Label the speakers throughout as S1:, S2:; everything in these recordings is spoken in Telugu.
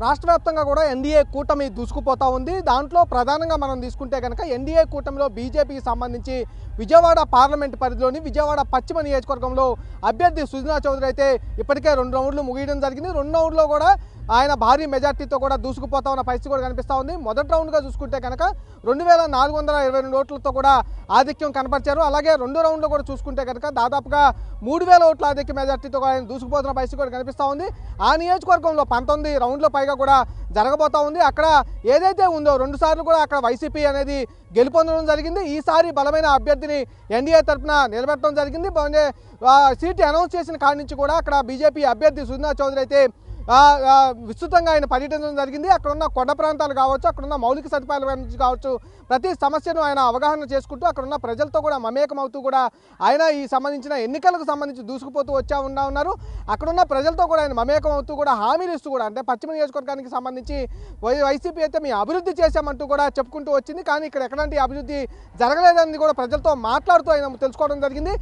S1: రాష్ట్ర వ్యాప్తంగా కూడా ఎన్డీఏ కూటమి దూసుకుపోతా ఉంది. దాంట్లో ప్రధానంగా మనం తీసుకుంటే కనుక ఎన్డీఏ కూటమిలో బీజేపీకి సంబంధించి విజయవాడ పార్లమెంటు పరిధిలోని విజయవాడ పశ్చిమ నియోజకవర్గంలో అభ్యర్థి సుజనా చౌదరి అయితే ఇప్పటికే 2 రౌండ్లు ముగియడం జరిగింది. 2 రౌండ్లో కూడా ఆయన భారీ మెజార్టీతో కూడా దూసుకుపోతా ఉన్న పరిస్థితి కూడా కనిపిస్తూ ఉంది. మొదటి రౌండ్గా చూసుకుంటే కనుక 2422 ఓట్లతో కూడా ఆధిక్యం కనపరిచారు. అలాగే 2వ రౌండ్లో కూడా చూసుకుంటే కనుక దాదాపుగా 3000 ఓట్ల ఆధిక్య మెజార్టీతో ఆయన దూసుకుపోతున్న పరిస్థితి కూడా కనిపిస్తూ ఉంది. ఆ నియోజకవర్గంలో 19 రౌండ్ల పైగా కూడా జరగబోతా ఉంది. అక్కడ ఏదైతే ఉందో 2 సార్లు కూడా అక్కడ వైసీపీ అనేది గెలుపొందడం జరిగింది. ఈసారి బలమైన అభ్యర్థిని ఎన్డీఏ తరఫున నిలబెట్టడం జరిగింది. సీటు అనౌన్స్ చేసిన కాడి నుంచి కూడా అక్కడ బీజేపీ అభ్యర్థి సుజనా చౌదరి అయితే విస్తృతంగా ఆయన పర్యటించడం జరిగింది. అక్కడ ఉన్న కొండ ప్రాంతాలు కావచ్చు, అక్కడున్న మౌలిక సదుపాయాల గురించి కావచ్చు, ప్రతి సమస్యను ఆయన అవగాహన చేసుకుంటూ అక్కడున్న ప్రజలతో కూడా మమేకమవుతూ కూడా ఆయన ఈ సంబంధించిన ఎన్నికలకు సంబంధించి దూసుకుపోతూ ఉన్నారు. అక్కడున్న ప్రజలతో కూడా ఆయన మమేకమవుతూ కూడా హామీలు ఇస్తూ కూడా, అంటే పశ్చిమ నియోజకవర్గానికి సంబంధించి వైసీపీ అయితే మేము అభివృద్ధి చేశామంటూ కూడా చెప్పుకుంటూ వచ్చింది. కానీ ఇక్కడ ఎలాంటి అభివృద్ధి జరగలేదని కూడా ప్రజలతో మాట్లాడుతూ ఆయన తెలుసుకోవడం జరిగింది.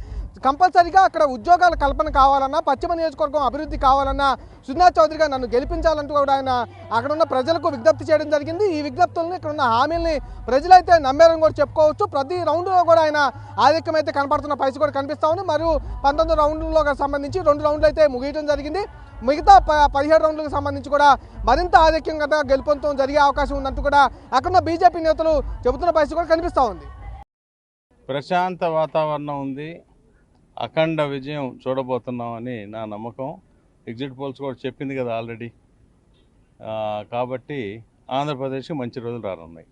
S1: కంపల్సరీగా అక్కడ ఉద్యోగాల కల్పన కావాలన్నా, పశ్చిమ నియోజకవర్గం అభివృద్ధి కావాలన్నా సుజనా చౌదరిగా నన్ను గెలిపించాలంటూ కూడా ఆయన అక్కడ ఉన్న ప్రజలకు విజ్ఞప్తి చేయడం జరిగింది. ఈ విజ్ఞప్తులను ఇక్కడ ఉన్న హామీల్ని ప్రజలైతే నమ్మారని కూడా చెప్పుకోవచ్చు. ప్రతి రౌండ్లో కూడా ఆయన ఆధిక్యం అయితే కనపడుతున్న పరిస్థితి కూడా కనిపిస్తూ ఉంది. మరియు 19 రౌండ్లలో సంబంధించి 2 రౌండ్లు అయితే ముగియడం జరిగింది. మిగతా 17 రౌండ్లకు సంబంధించి కూడా మరింత ఆధిక్యంగా గెలుపొందడం జరిగే అవకాశం ఉందంటూ కూడా అక్కడున్న బీజేపీ నేతలు చెబుతున్న పరిస్థితి కూడా కనిపిస్తూ ఉంది.
S2: ప్రశాంత వాతావరణం ఉంది. అఖండ విజయం చూడబోతున్నామని నా నమ్మకం. ఎగ్జిట్ పోల్స్ కూడా చెప్పింది కదా ఆల్రెడీ. కాబట్టి ఆంధ్రప్రదేశ్కి మంచి రోజులు రానున్నాయి.